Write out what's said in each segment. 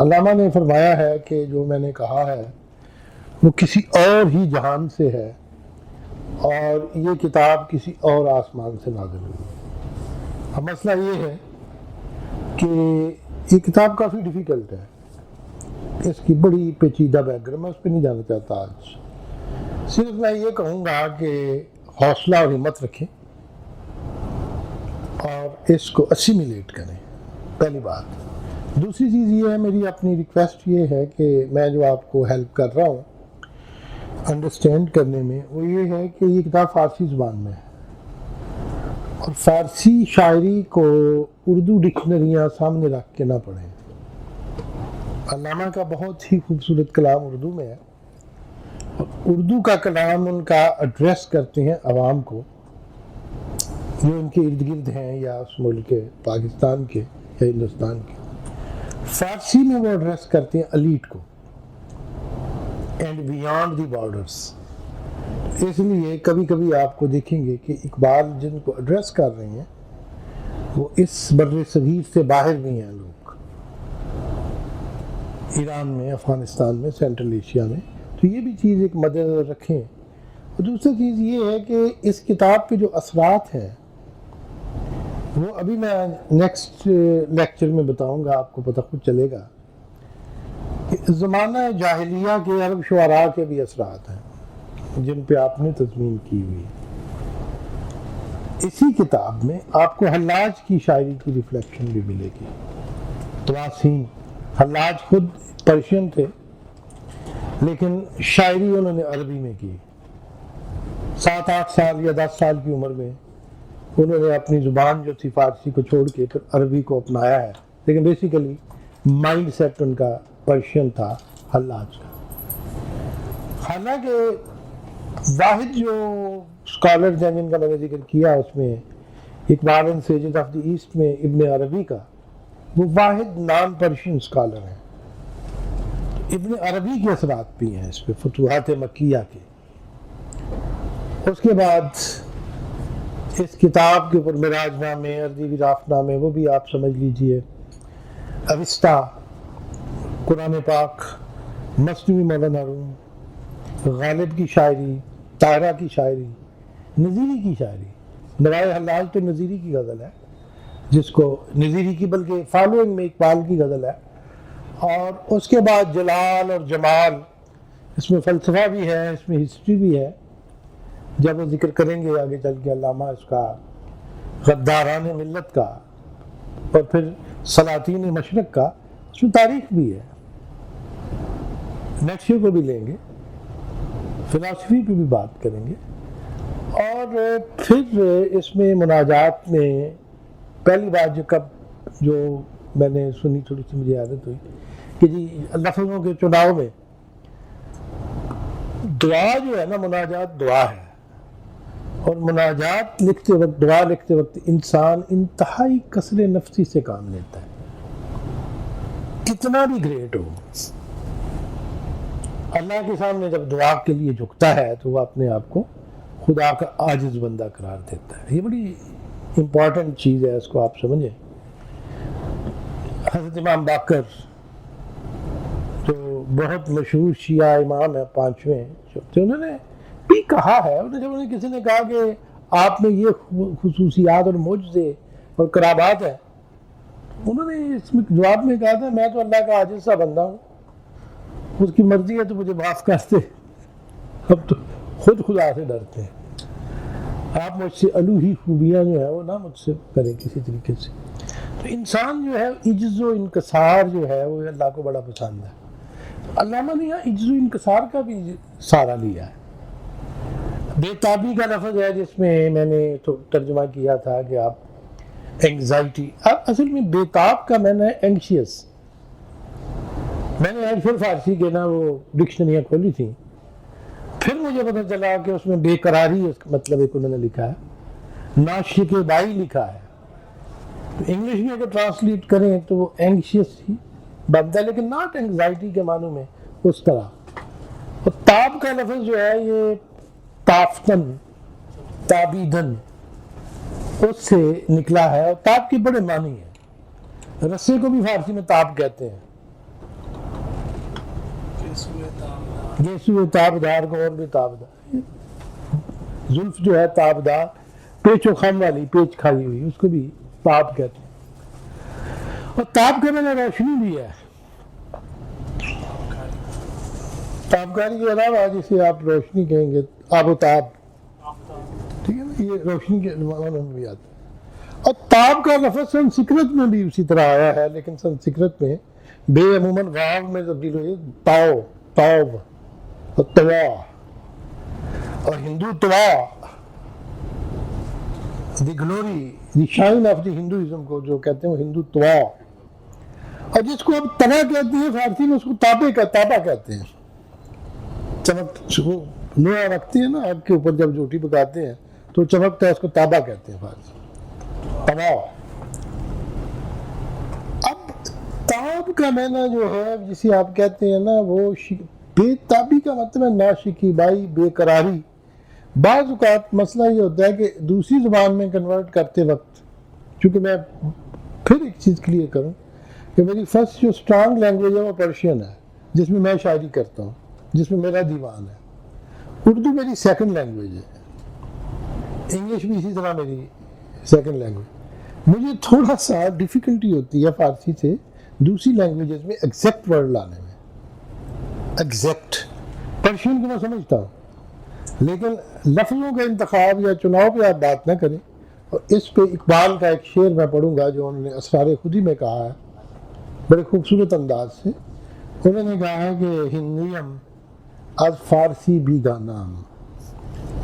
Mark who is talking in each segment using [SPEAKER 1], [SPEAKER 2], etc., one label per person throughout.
[SPEAKER 1] علامہ نے فرمایا ہے کہ جو میں نے کہا ہے وہ کسی اور ہی جہان سے ہے اور یہ کتاب کسی اور آسمان سے نازل ہوئی۔ اب مسئلہ یہ ہے کہ یہ کتاب کافی ڈیفیکلٹ ہے، اس کی بڑی پیچیدہ بیک گراؤنڈ، میں اس پہ نہیں جانا چاہتا آج۔ صرف میں یہ کہوں گا کہ حوصلہ اور ہمت رکھیں اور اس کو اسیمیلیٹ کریں، پہلی بات۔ دوسری چیز یہ ہے، میری اپنی ریکویسٹ یہ ہے کہ میں جو آپ کو ہیلپ کر رہا ہوں انڈرسٹینڈ کرنے میں، وہ یہ ہے کہ یہ کتاب فارسی زبان میں ہے اور فارسی شاعری کو اردو ڈکشنریاں سامنے رکھ کے نہ پڑھیں۔ علامہ کا بہت ہی خوبصورت کلام اردو میں ہے اور اردو کا کلام ان کا ایڈریس کرتے ہیں عوام کو جو ان کے ارد گرد ہیں، یا اس ملک کے، پاکستان کے یا ہندوستان کے۔ فارسی میں وہ ایڈریس کرتے ہیں ایلیٹ کو، اینڈ بیانڈ دی بارڈرز۔ اس لیے کبھی کبھی آپ کو دیکھیں گے کہ اقبال جن کو ایڈریس کر رہے ہیں وہ اس بر صغیر سے باہر بھی ہیں لوگ، ایران میں، افغانستان میں، سینٹرل ایشیا میں۔ تو یہ بھی چیز ایک مد نظر رکھیں۔ اور دوسری چیز یہ ہے کہ اس کتاب کے جو اثرات ہیں وہ ابھی میں نیکسٹ لیکچر میں بتاؤں گا، آپ کو پتہ خود چلے گا کہ زمانہ جاہلیہ کے عرب شعراء کے بھی اثرات ہیں جن پہ آپ نے تضمین کی ہوئی۔ اسی کتاب میں آپ کو حلاج کی شاعری کی ریفلیکشن بھی ملے گی۔ تواسین، حلاج خود پرشین تھے لیکن شاعری انہوں نے عربی میں کی۔ 7-8 سال یا 10 سال کی عمر میں انہوں نے اپنی زبان جو تھی فارسی کو چھوڑ کے پھر عربی کو اپنایا ہے، لیکن بیسیکلی مائنڈ سیٹ ان کا پرشین تھا، حلاج کا۔ حالانکہ واحد جو اسکالرز ہیں جن کا میں نے ذکر کیا اس میں Iqbal and sages of the east میں ابن عربی کا، وہ واحد نان پرشین اسکالر ہیں۔ ابن عربی کے اثرات بھی ہیں اس پہ، فتوحات مکیہ کے۔ اس کے بعد اس کتاب کے اوپر معراج نامے، ارضی وراف نامے، وہ بھی آپ سمجھ لیجئے، اوستا، قرآن پاک، مثنوی مولانا روم، غالب کی شاعری، طاہرہ کی شاعری، نظیری کی شاعری۔ نوائے حلاج تو نظیری کی غزل ہے، جس کو نظیری کی بلکہ فالوئنگ میں اقبال کی غزل ہے۔ اور اس کے بعد جلال اور جمال، اس میں فلسفہ بھی ہے، اس میں ہسٹری بھی ہے۔ جب وہ ذکر کریں گے آگے چل کے علامہ اس کا، غداران ملت کا، اور پھر سلاطین مشرق کا، اس میں تاریخ بھی ہے۔ نیکسٹ ایئر کو بھی لیں گے، فلاسفی پہ بھی بات کریں گے۔ اور پھر اس میں مناجات میں پہلی بات جو میں نے سنی، تھوڑی سی مجھے عادت ہوئی کہ جی لفظوں کے چناؤ میں دعا جو ہے نا، مناجات دعا ہے، اور مناجات لکھتے وقت، دعا لکھتے وقت انسان انتہائی کسر نفسی سے کام لیتا ہے، کتنا بھی گریٹ ہو۔ اللہ کے سامنے جب دعا کے لیے جھکتا ہے تو وہ اپنے آپ کو خدا کا عاجز بندہ قرار دیتا ہے۔ یہ بڑی امپورٹنٹ چیز ہے، اس کو آپ سمجھیں۔ حضرت امام باقر جو بہت مشہور شیعہ امام ہے، 5ویں، انہوں نے بھی کہا ہے، جب انہیں کسی نے کہا کہ آپ میں یہ خصوصیات اور معجزے اور کرامات ہیں، انہوں نے اس میں جواب میں کہا تھا، میں تو اللہ کا عاجز سا بندہ ہوں، اس کی مرضی ہے تو مجھے معاف کرتے، اب تو خود خدا سے ڈرتے ہیں، آپ مجھ سے الوہی خوبیاں جو ہے وہ نہ مجھ سے کریں کسی طریقے سے۔ تو انسان جو ہے عجز و انکسار جو ہے وہ اللہ کو بڑا پسند ہے۔ علامہ نے یہاں عجز و انکسار کا بھی سہارا لیا ہے۔ بے تابی کا لفظ ہے جس میں میں نے تو ترجمہ کیا تھا کہ آپ اینگزائٹی، اصل میں بے تاب کا میں نے اینکشیس، میں نے ایکچوئل فارسی کے نا وہ ڈکشنریاں کھولی تھیں، پھر مجھے پتہ چلا کہ اس میں بے قراری اس کا مطلب ایک انہوں نے لکھا ہے، ناشکیبائی لکھا ہے۔ تو انگلش میں اگر ٹرانسلیٹ کریں تو وہ اینکشیس ہی بنتا ہے، لیکن ناٹ اینگزائٹی کے معنوں میں اس طرح۔ اور تاب کا لفظ جو ہے یہ تافتن، تابیدن، اس سے نکلا ہے، اور تاب کے بڑے معنی ہیں۔ رسے کو بھی فارسی میں تاب کہتے ہیں، گیسو تابدار کو اور بھی تابدار، زلف جو ہے تابدار، پیچ و خم والی، پیچ کھائی ہوئی، اس کو بھی تاب کہتے ہیں۔ اور تاب کے میں روشنی بھی ہے، تابکاری کے علاوہ جسے آپ روشنی کہیں گے آب و تاب، ٹھیک ہے نا، یہ روشنی کے معنی میں بھی آتا ہے۔ اور تاب کا لفظ سنسکرت میں بھی اسی طرح آیا ہے، لیکن سنسکرت میں بے عموماً واو میں تبدیل ہوئی، تاؤ، تاؤ اور توا، اور Hindutva, the glory, the shine of the Hinduism کو جو کہتے ہیں وہ ہندو توا، اور جس کو اب توا کہتے ہیں فارسی میں اس کو تابا کہتے ہیں۔ چمک لوہا رکھتے ہیں نا آگ کے اوپر، جب روٹی پکاتے ہیں تو چمکتا ہے، اس کو تابا کہتے ہیں فارسی، توا۔ اب تاب کا معنی جو ہے جسے آپ کہتے ہیں نا، وہ بے تابی کا مطلب ہے ناشکیبائی، بے قراری۔ بعض اوقات مسئلہ یہ ہوتا ہے کہ دوسری زبان میں کنورٹ کرتے وقت، چونکہ میں پھر ایک چیز کلیئر کروں کہ میری فرسٹ جو اسٹرانگ لینگویج ہے وہ پرشین ہے، جس میں میں شاعری کرتا ہوں، جس میں میرا دیوان ہے۔ اردو میری سیکنڈ لینگویج ہے، انگلش بھی اسی طرح میری سیکنڈ لینگویج۔ مجھے تھوڑا سا ڈیفیکلٹی ہوتی ہے فارسی سے دوسری لینگویجز میں ایگزیکٹ ورڈ لانے میں، ایگزیکٹ۔ پرشین کو میں سمجھتا ہوں، لیکن لفظوں کا انتخاب یا چناؤ پہ آپ بات نہ کریں۔ اور اس پہ اقبال کا ایک شعر میں پڑھوں گا جو انہوں نے اسرار خودی میں کہا ہے بڑے خوبصورت انداز سے۔ انہوں نے کہا ہے کہ ہندیم از فارسی بیگانام،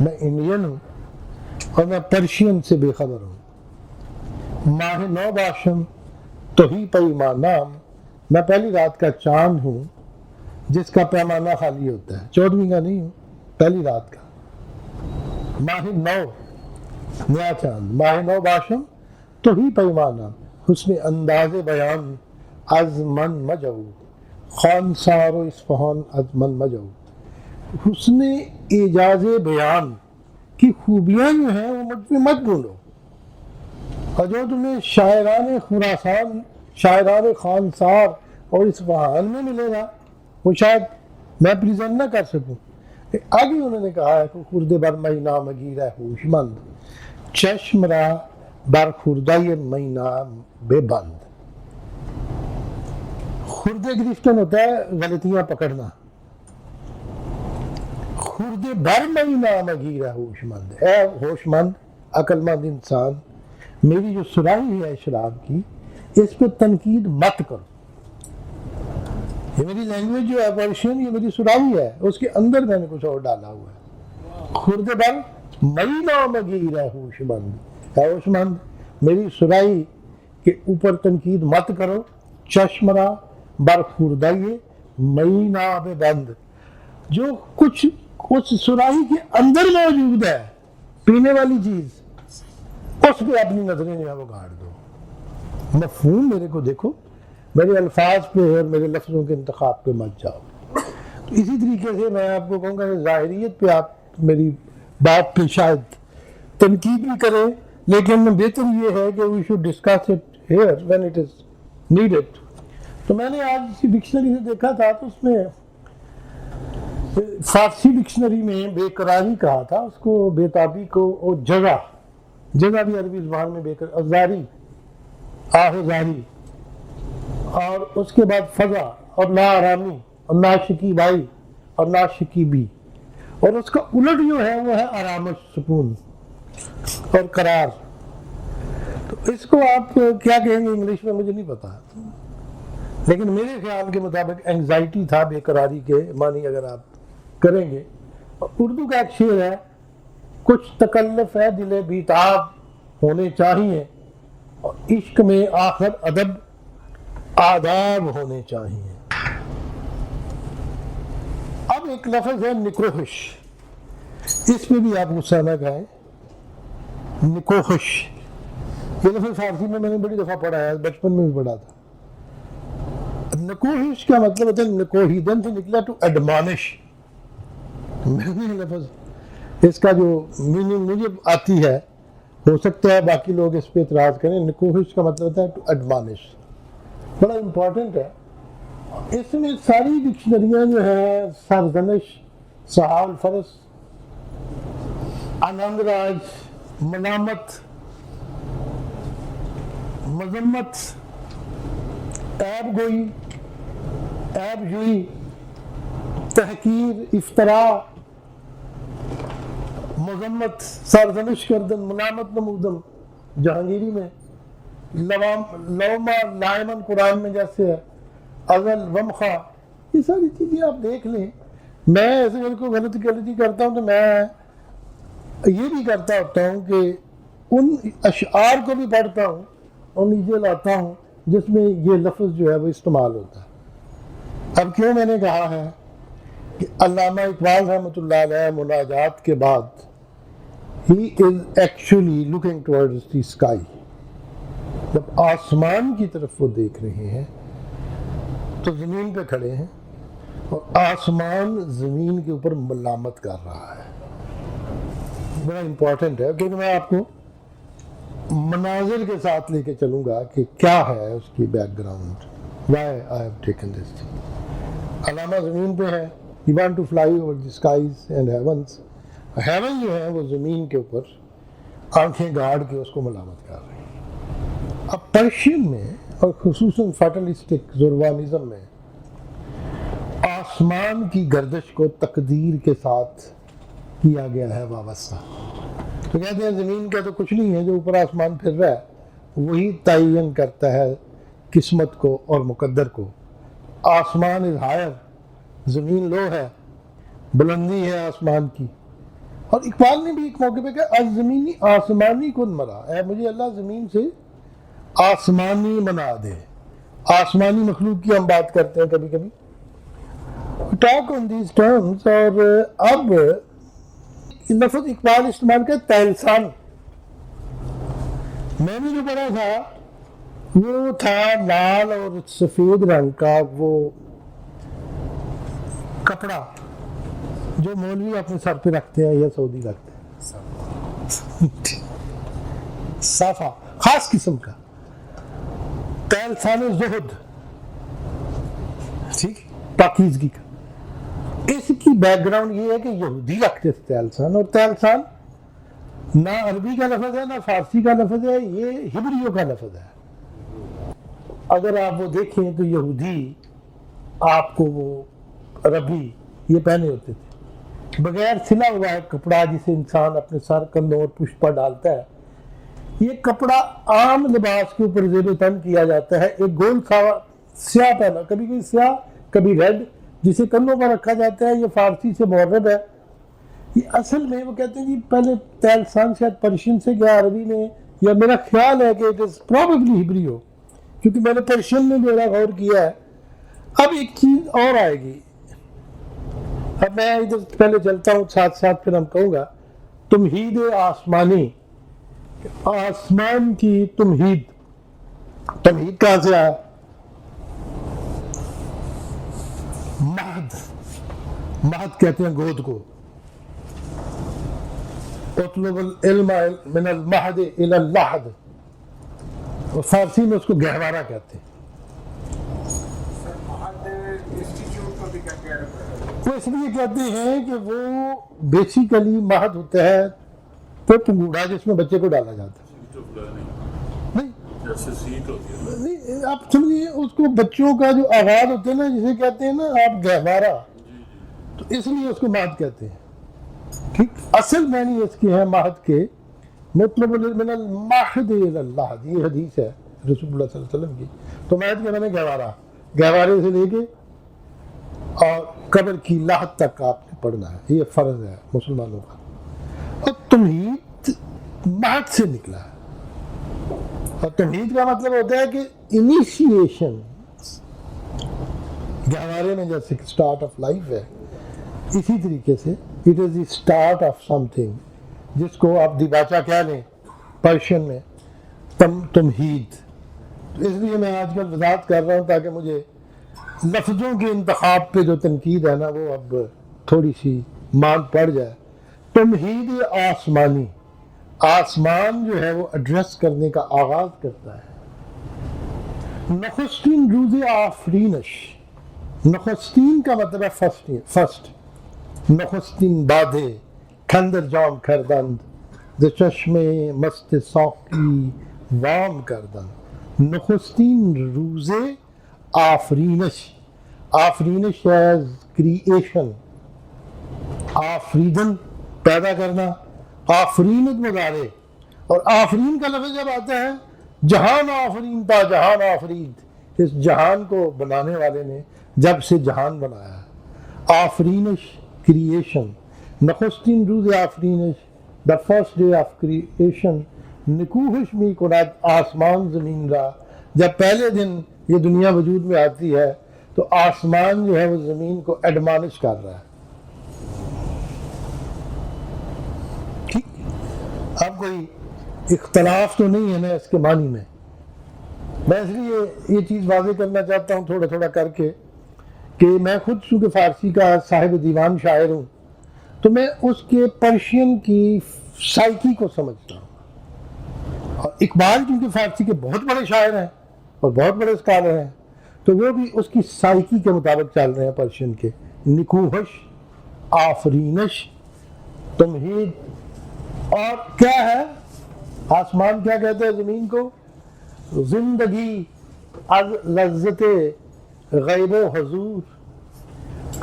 [SPEAKER 1] میں انڈین ہوں اور میں پرشین سے بے خبر ہوں۔ ماہ نو باشم تو ہی پیمانام، میں پہلی رات کا چاند ہوں جس کا پیمانہ خالی ہوتا ہے، 14ویں کا نہیں ہوں، پہلی رات کا۔ ماہ نو، نیا چاند، ماہ نو باشم تو ہی پیمانہ، حسن انداز بیان از من مجو، خانسار و اصفہان از من مجو۔ حسن اعجاز بیان کی خوبیاں جو ہیں وہ مجھ میں مت ڈھونڈو، اور جو تمہیں شاعران خراسان، شاعران خانسار اور اصفہان میں ملے گا وہ شاید میں پریزنٹ نہ کر سکوں۔ آگے انہوں نے کہا ہے کہ خرد بر مینا مگیرہ ہوش مند، چشم را بر خردہ مینا بے بند۔ خرد گرفتن ہوتا ہے غلطیاں پکڑنا، خرد بر مینا مگیرہ ہوش مند، اے ہوش مند عقل مند انسان، میری جو سراہی ہے شراب کی اس پہ تنقید مت کرو۔ یہ میری لینگویج جو ہے پرشین، یہ میری سراہی ہے، اس کے اندر میں نے کچھ اور ڈالا ہوا ہے۔ خرد بر مینا مگیرہ ہوش مند، اے ہوش مند میری سراہی کے اوپر تنقید مت کرو، چشم را بر خردہ مینا بے بند، جو کچھ اس سراہی کے اندر موجود ہے پینے والی چیز، اس پہ اپنی نظریں جو ہے وہ گاڑ دو۔ مفہوم میرے کو دیکھو، میرے الفاظ پہ اور میرے لفظوں کے انتخاب پہ مت جاؤ۔ تو اسی طریقے سے میں آپ کو کہوں گا کہ ظاہریت پہ آپ میری بات پہ شاید تنقید بھی کریں، لیکن بہتر یہ ہے کہ we should discuss it here when it is needed. تو میں نے آج اسی ڈکشنری سے دیکھا تھا، تو اس میں فارسی ڈکشنری میں بے قراری کہا تھا اس کو، بے تابی کو، اور جگہ بھی عربی زبان میں بے قراری، زاری، آہذاری، اور اس کے بعد فضا اور نا آرامی اور ناشکیبائی اور ناشکیبی، اور اس کا الٹ جو ہے وہ ہے آرامش، سکون اور قرار۔ تو اس کو آپ کیا کہیں گے انگلش میں مجھے نہیں پتا، لیکن میرے خیال کے مطابق اینگزائٹی تھا بے قراری کے معنی اگر آپ کریں گے۔ اور اردو کا ایک شعر ہے، کچھ تکلف ہے دل بیتاب ہونے چاہیے، اور عشق میں آخر ادب آداب ہونے چاہیے۔ اب ایک لفظ ہے نکوہش، اس میں بھی آپ غصہ نہ کھائیں۔ نکوہش یہ لفظ فارسی میں نے بڑی دفعہ پڑھا ہے، بچپن میں بھی پڑھا تھا۔ نکوہش کا مطلب ہوتا ہے نکوہیدن سے نکلا ٹو ایڈمانش۔ میں نے لفظ اس کا جو میننگ مجھے آتی ہے، ہو سکتا ہے باقی لوگ اس پہ اعتراض کریں، نکوہش کا مطلب ہوتا ہے ٹو ایڈمانش، بڑا امپورٹنٹ ہے۔ اس میں ساری ڈکشنریاں جو ہیں سرزنش، صحاب الفرس، آنند راج، ملامت، مذمت، عیب گوئی، عیب جوئی، تحقیر، افطراء، مذمت، سرزنش کردن، ملامت نمودن جہانگیری میں، لوما لائمن قرآن میں جیسے ہے، ازل ومخا، یہ ساری چیزیں آپ دیکھ لیں. میں ایسے اگر کوئی غلطی کرتا ہوں تو میں یہ بھی کرتا ہوتا ہوں کہ ان اشعار کو بھی پڑھتا ہوں اور نیچے لاتا ہوں جس میں یہ لفظ جو ہے وہ استعمال ہوتا ہے. اب کیوں میں نے کہا ہے کہ علامہ اقبال رحمۃ اللہ علیہ مناجات کے بعد he is actually looking towards the sky. جب آسمان کی طرف وہ دیکھ رہے ہیں تو زمین پہ کھڑے ہیں اور آسمان زمین کے اوپر ملامت کر رہا ہے. بڑا امپورٹنٹ ہے کیونکہ میں آپ کو مناظر کے ساتھ لے کے چلوں گا کہ کیا ہے اس کی back ground. why I have taken this thing. علامہ زمین پہ ہے. he want to fly over the skies and heavens. Heaven جو ہے وہ زمین کے اوپر آنکھیں گاڑ کے اس کو ملامت کر رہے ہیں. اب پرشین میں اور خصوصاً فیٹلسٹک زوروانزم میں آسمان کی گردش کو تقدیر کے ساتھ کیا گیا ہے وابستہ. تو کہتے ہیں زمین کا تو کچھ نہیں ہے، جو اوپر آسمان پھر رہا ہے وہی تعین کرتا ہے قسمت کو اور مقدر کو. آسمان از ہائر، زمین لو ہے، بلندی ہے آسمان کی. اور اقبال نے بھی ایک موقع پہ کہا الزمینی آسمانی کن مرا، اے مجھے اللہ زمین سے آسمانی بنا دے. آسمانی مخلوق کی ہم بات کرتے ہیں کبھی کبھی ٹاک آن دیز ٹرمز. اور اب لفظ اقبال استعمال کر تیلسان. میں نے جو پڑھا تھا وہ تھا لال اور سفید رنگ کا وہ کپڑا جو مولوی اپنے سر پہ رکھتے ہیں یا سعودی رکھتے ہیں، صافہ خاص قسم کا تیلسان زہد، ٹھیک، پاکیزگی کا. اس کی بیک گراؤنڈ یہ ہے کہ یہودی رکھتے تھے تیلسان، اور تیلسان نہ عربی کا لفظ ہے نہ فارسی کا لفظ ہے، یہ ہبریوں کا لفظ ہے. اگر آپ وہ دیکھیں تو یہودی آپ کو وہ ربی یہ پہنے ہوتے تھے، بغیر سلا ہوا ہے کپڑا جسے انسان اپنے سر کندھوں اور پشت پر ڈالتا ہے. یہ کپڑا عام لباس کے اوپر زیب تن کیا جاتا ہے. ایک گول سیاہ پہنا، کبھی کبھی سیاہ کبھی ریڈ، جسے کندھوں پر رکھا جاتا ہے. یہ فارسی سے معرب ہے. یہ اصل میں وہ کہتے ہیں جی پہلے تیلسان شاید پرشین سے گیا عربی میں، یا میرا خیال ہے کہ اٹ از پروبیبلی ہبری ہو، کیونکہ میں نے پرشین میں جو ہے غور کیا ہے. اب ایک چیز اور آئے گی، اب میں ادھر پہلے چلتا ہوں ساتھ ساتھ پھر ہم کہوں گا تمہید آسمانی، آسمان کی تمہید. تمہید کہاں سے آیا؟ مہد، مہد کہتے ہیں گود کو. اطلب العلم من المہد الی اللحد، اور فارسی میں اس کو گہوارہ کہتے ہیں. وہ اس لیے کہتے ہیں کہ وہ بیسیکلی مہد ہوتا ہے تو پنگوڑا جس میں بچے کو ڈالا جاتا ہے. نہیں آپ سمجھیے اس کو بچوں کا جو آغاز ہوتا ہے نا، جسے کہتے ہیں نا آپ گہوارہ، تو اس لیے اس کو مہد کہتے ہیں. ٹھیک، اصل معنی اس کی ہے مہد کے مطلب من المہد الی اللحد. یہ حدیث ہے رسول اللہ صلی اللہ علیہ وسلم کی. تو مہد کے معنی گہوارہ، گہوارے سے لے کے اور قبر کی لحد تک آپ نے پڑھنا ہے، یہ فرض ہے مسلمانوں کا. اور تمہید مہد سے نکلا ہے، اور تمہید کا مطلب ہوتا ہے کہ انیشیشن. گہوارے میں جیسے اسٹارٹ آف لائف ہے، اسی طریقے سے it is the start of some thing, جس کو آپ دیباچہ کہہ لیں پرشین میں، تمہید. اس لیے میں آج کل وضاحت کر رہا ہوں تاکہ مجھے لفظوں کے انتخاب پہ جو تنقید ہے نا وہ اب تھوڑی سی مان پڑ جائے. تمہید آسمانی، آسمان جو ہے وہ ایڈریس کرنے کا آغاز کرتا ہے. نخستین روز آفرینش، نخستین کا مطلب ہے فرسٹ. نخستین بادے کھندر جام کردند ز چشم مست ساقی وام کردند. نخستین روز آفرینش. آفرینش ایز کریشن، آفریدن پیدا کرنا، آفرینت مضارع. اور آفرین کا لفظ جب آتا ہے جہان آفرین تا جہان آفرید، اس جہان کو بنانے والے نے جب سے جہان بنایا. آفرینش کریشن. نخستین روز آفرینش the first day of creation. نکوہش می کند آسمان زمین را. جب پہلے دن یہ دنیا وجود میں آتی ہے تو آسمان جو ہے وہ زمین کو ایڈمانش کر رہا ہے. ٹھیک، اب کوئی اختلاف تو نہیں ہے نا اس کے معنی میں. میں اس لیے یہ چیز واضح کرنا چاہتا ہوں تھوڑا تھوڑا کر کے کہ میں خود چونکہ فارسی کا صاحب دیوان شاعر ہوں تو میں اس کے پرشین کی سائیکی کو سمجھتا ہوں. اور اقبال چونکہ فارسی کے بہت بڑے شاعر ہیں اور بہت بڑے اسکالر ہیں تو وہ بھی اس کی سائیکی کے مطابق چل رہے ہیں پرشین کے. نکوہش، آفرینش، تمہید. اور کیا ہے آسمان کیا کہتے ہیں زمین کو؟ زندگی از لذت غیب و حضور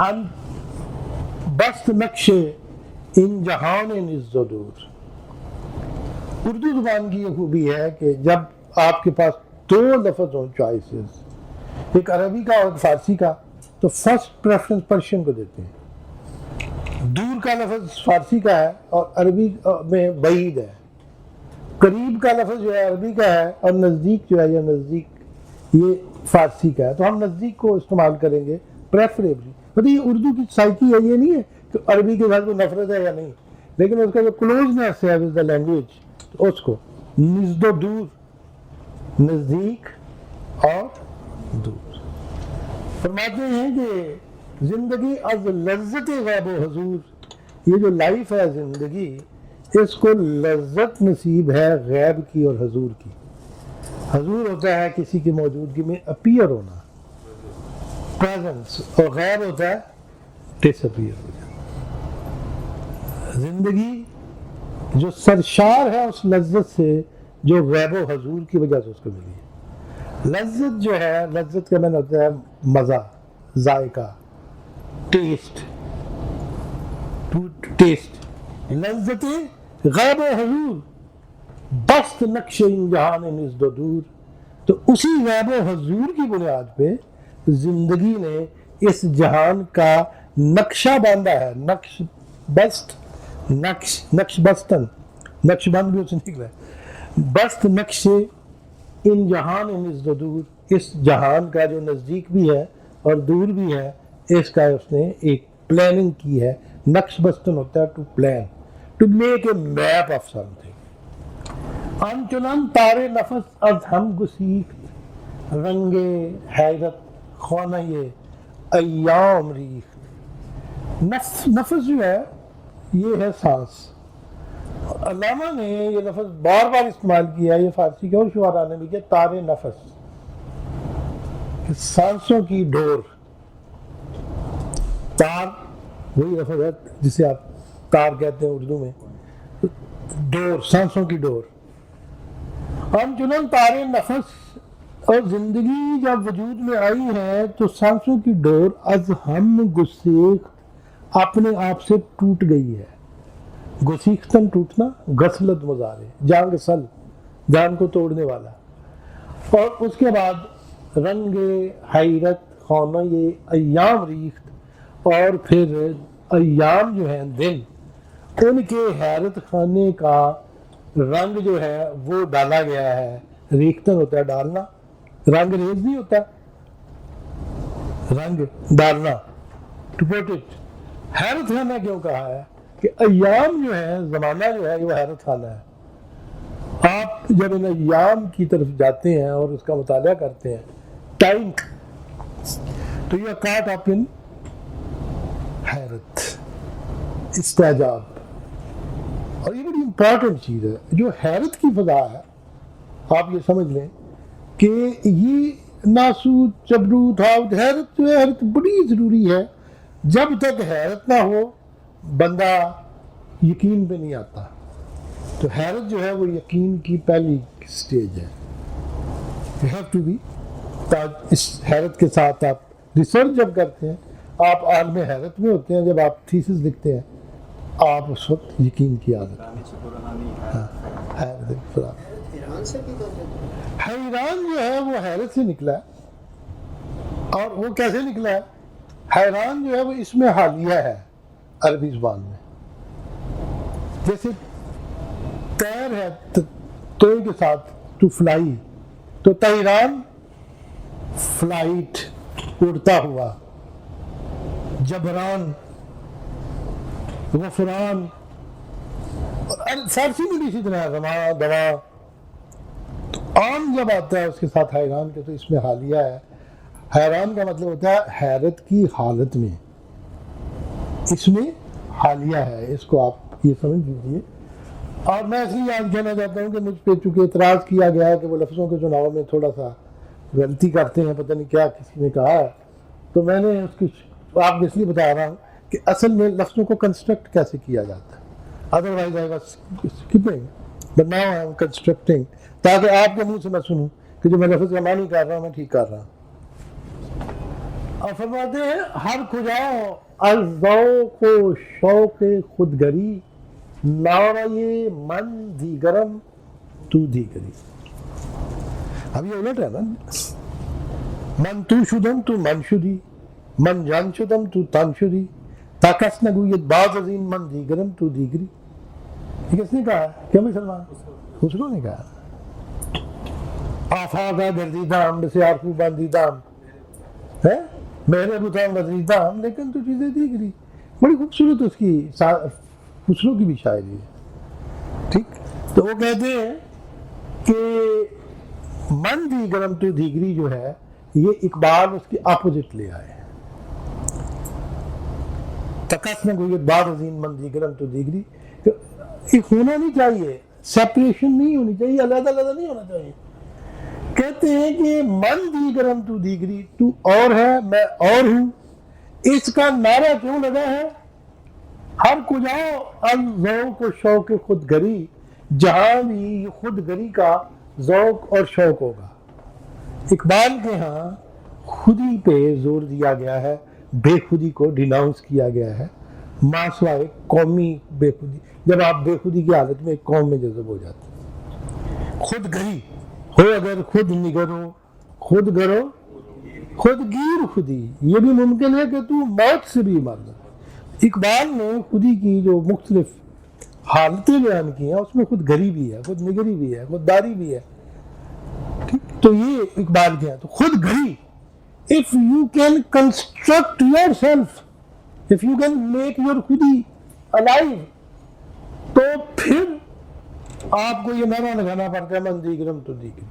[SPEAKER 1] ان بست نقش ان جہان نزد و دور. اردو زبان کی یہ خوبی ہے کہ جب آپ کے پاس دو لفظ ہوں چوائسز، ایک عربی کا اور ایک فارسی کا، تو فرسٹ پریفرنس پرشین کو دیتے ہیں. دور کا لفظ فارسی کا ہے اور عربی میں بعید ہے. قریب کا لفظ جو ہے عربی کا ہے اور نزدیک جو ہے یا نزدیک یہ فارسی کا ہے. تو ہم نزدیک کو استعمال کریں گے پریفریبلی. مطلب یہ اردو کی سائیکی ہے، یہ نہیں ہے کہ عربی کے ساتھ کوئی نفرت ہے یا نہیں، لیکن اس کا جو کلوزنس ہے ود دا لینگویج اس کو نزد و دور، نزدیک اور دور. فرماتے ہیں کہ زندگی از لذت غیب و حضور. یہ جو لائف ہے زندگی اس کو لذت نصیب ہے غیب کی اور حضور کی. حضور ہوتا ہے کسی کی موجودگی میں اپیئر ہونا، پریزنس، اور غیب ہوتا ہے ڈس اپیئر ہو جانا. زندگی جو سرشار ہے اس لذت سے جو غیب و حضور کی وجہ سے اس کو ملی ہے. لذت جو ہے، لذت کا معنی ہوتا ہے مزہ، ذائقہ، ٹیسٹ. لذت غیب و حضور بست نقش ان جہان نزد و دور. تو اسی غیب و حضور کی بنیاد پہ زندگی نے اس جہان کا نقشہ باندھا ہے. نقش بست، نقش بستن، نقش بند بھی اسے نکلا ہے. بست نقش ان جہان نزد و دور. اس جہان کا جو نزدیک بھی ہے اور دور بھی ہے اس کا اس نے ایک پلاننگ کی ہے. نقش بستن ہوتا ہے to plan, to make a map of something. انچنان تارے نفس از ہم گسیخت رنگ حیرت خانہ ایام ریخت. نفس جو ہے یہ ہے سانس. علامہ نے یہ لفظ بار بار استعمال کیا ہے، یہ فارسی کے اور شعراء نے بھی کیا. تارے نفس، سانسوں کی ڈور. تار وہی لفظ ہے جسے آپ تار کہتے ہیں اردو میں. ڈور، سانسوں کی ڈور. ہم چنن تارے نفس. اور زندگی جب وجود میں آئی ہے تو سانسوں کی ڈور از ہم گسیخت اپنے آپ سے ٹوٹ گئی ہے. گسیختن ٹوٹنا، غسلت مضارع، جان غسل، جان کو توڑنے والا. اور اس کے بعد رنگ حیرت خانہ یہ ایام ریخت. اور پھر ایام جو ہیں دن، ان کے حیرت خانے کا رنگ جو ہے وہ ڈالا گیا ہے. ریختن ہوتا ہے ڈالنا، رنگ ریز نہیں ہوتا، رنگ ڈالنا. To put it. حیرت خانہ کیوں کہا ہے کہ ایام جو ہے، زمانہ جو ہے وہ حیرت خانہ ہے. آپ جب ان ایام کی طرف جاتے ہیں اور اس کا مطالعہ کرتے ہیں ٹائم، تو یہ کاٹ اپ ان حیرت، استعجاب. اور یہ بڑی امپورٹنٹ چیز ہے جو حیرت کی فضا ہے. آپ یہ سمجھ لیں کہ یہ ناسوت جبروت ہاؤت. حیرت جو ہے حیرت بڑی ضروری ہے. جب تک حیرت نہ ہو بندہ یقین پہ نہیں آتا. تو حیرت جو ہے وہ یقین کی پہلی سٹیج ہے. You have to be. اس حیرت کے ساتھ آپ ریسرچ جب کرتے ہیں آپ عالم حیرت میں ہوتے ہیں. جب آپ تھیسس لکھتے ہیں آپ اس وقت یقین کی عادت. حیران جو ہے وہ حیرت سے نکلا ہے. اور وہ کیسے نکلا ہے؟ حیران جو ہے وہ اس میں حالیہ ہے عربی زبان میں. جیسے تیر ہے توئے کے ساتھ ٹو فلائی, تو طیران فلائٹ اڑتا ہوا. جبران غفران, اور فارسی میں بھی اسی طرح رواں دوا. تو عام جب آتا ہے اس کے ساتھ حیران کے تو اس میں حالیہ ہے. حیران کا مطلب ہوتا ہے حیرت کی حالت میں, اس میں حالیہ ہے. اس کو آپ یہ سمجھ لیجیے. اور میں اس لیے آج کہنا چاہتا ہوں کہ مجھ پہ چونکہ اعتراض کیا گیا ہے کہ وہ لفظوں کے چناؤ میں تھوڑا سا غلطی کرتے ہیں, پتہ نہیں کیا کسی نے کہا ہے, تو میں نے اس کی آپ کو اس لیے بتا رہا ہوں کہ اصل میں لفظوں کو کنسٹرکٹ کیسے کیا جاتا ہے. Otherwise I was skipping but now I am constructing, تاکہ آپ کے منہ سے میں سنوں کہ جو میں لفظ کا معنی کر رہا ہوں میں ٹھیک کر رہا ہوں. اور فرماتے ہیں ہر کجاؤ از ذوق و شوق خودگری, نارے من دیگرم تو دیگری. اب یہ الٹ ہے نا, من تو شدم تو من شدی, من جان شدم تو تن شدی, تاکس نگوید باز از این من دیگرم تو دیگری. یہ کس نے کہا؟ کیا مسلمان خسرو نے کہا. آفاقہ گردیدام بسیار خوب باندیدام ہے میرے بتان بدریدام لیکن تو چیزیں دیگری. بڑی خوبصورت اس کی خسرو کی بھی شاعری ہے. ٹھیک, تو وہ کہتے ہیں کہ من دیگرم تو دیگری جو ہے یہ اقبال اس کی اپوزٹ لے آئے. تکس میں گوید بعد ازین من دیگرم تو دیگری, ایک ہونا نہیں چاہیے, سیپریشن نہیں ہونی چاہیے, علیحدہ علیحدہ نہیں ہونا چاہیے. کہتے ہیں کہ من دیگرم تو دیگری, تو اور ہے میں اور ہوں. اس کا نعرہ کیوں لگا ہے؟ ہر کجاؤ از ذوق و شوق خودگری, جہاں بھی خودگری کا ذوق اور شوق ہوگا. اقبال کے ہاں خودی پہ زور دیا گیا ہے, بے خودی کو ڈیناؤنس کیا گیا ہے, ماسوائے قومی بے خودی. جب آپ بے خودی کی حالت میں ایک قوم میں جذب ہو جاتے ہیں. خودگری ہو اگر خود نگرو, خود گرو خود گیر خودی, یہ بھی ممکن ہے کہ تو موت سے بھی مر جائے. اقبال نے خودی کی جو مختلف حالتیں بیان کی ہیں اس میں خود گری بھی ہے, خود نگری بھی ہے, خود داری بھی ہے. تو یہ اقبال کے ہیں. تو خود گری, if you can construct yourself, if you can make your خودی alive, تو پھر آپ کو یہ نعرہ لگانا پڑتا ہے من دیگرم تو دیگری.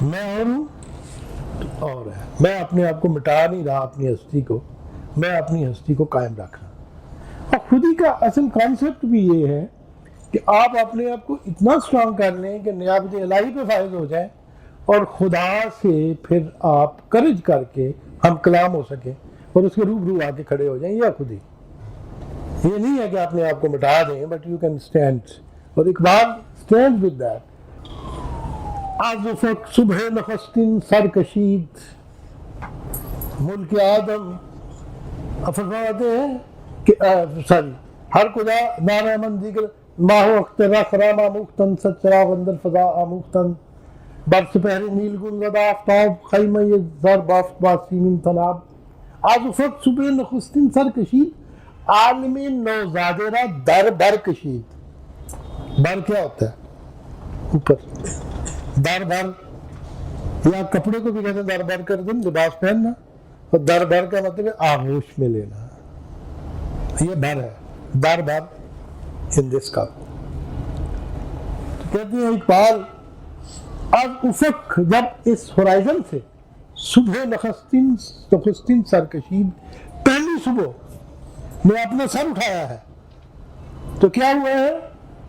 [SPEAKER 1] میں اور ہوں تو اور ہے. میں اپنے آپ کو مٹا نہیں رہا, اپنی ہستی کو, میں اپنی ہستی کو قائم رکھ رہا. اور خودی کا اصل کانسیپٹ بھی یہ ہے کہ آپ اپنے آپ کو اتنا سٹرانگ کر لیں کہ نیابت الہی پہ فائز ہو جائیں, اور خدا سے پھر آپ کرج کر کے ہم کلام ہو سکیں اور اس کے روبرو آ کے کھڑے ہو جائیں. یا خودی یہ نہیں ہے کہ اپنے آپ کو مٹا دیں, بٹ یو کین اسٹینڈ. اور اقبال اسٹینڈ ود دیٹ. از افق صبح نخستین سر کشید, ملک آدم فرماتے ہیں کہ ہر کجا نعرہ من دیگر ماہو اختر رخرام آموختن سچراغ اندر فضا آموختن برس پہر نیل گنگد آفتاب خیمہ زر بافت باسیمین تناب. از افق صبح نخستین سر کشید, عالم نوزادہ را در بر کشید. بر کیا ہوتا ہے؟ اوپر. در بر یا کپڑے کو بھی کہتے ہیں در بر کر دیں, لباس پہننا. اور در بر کا مطلب ہے آغوش میں لینا. یہ بر ہے, در بر ان دس کپ. کہتے ہیں اقبال از افق, جب اس ہورائزن سے صبح نخستین سر کشید, پہلی صبح میں اپنا سر اٹھایا ہے, تو کیا ہوا ہے؟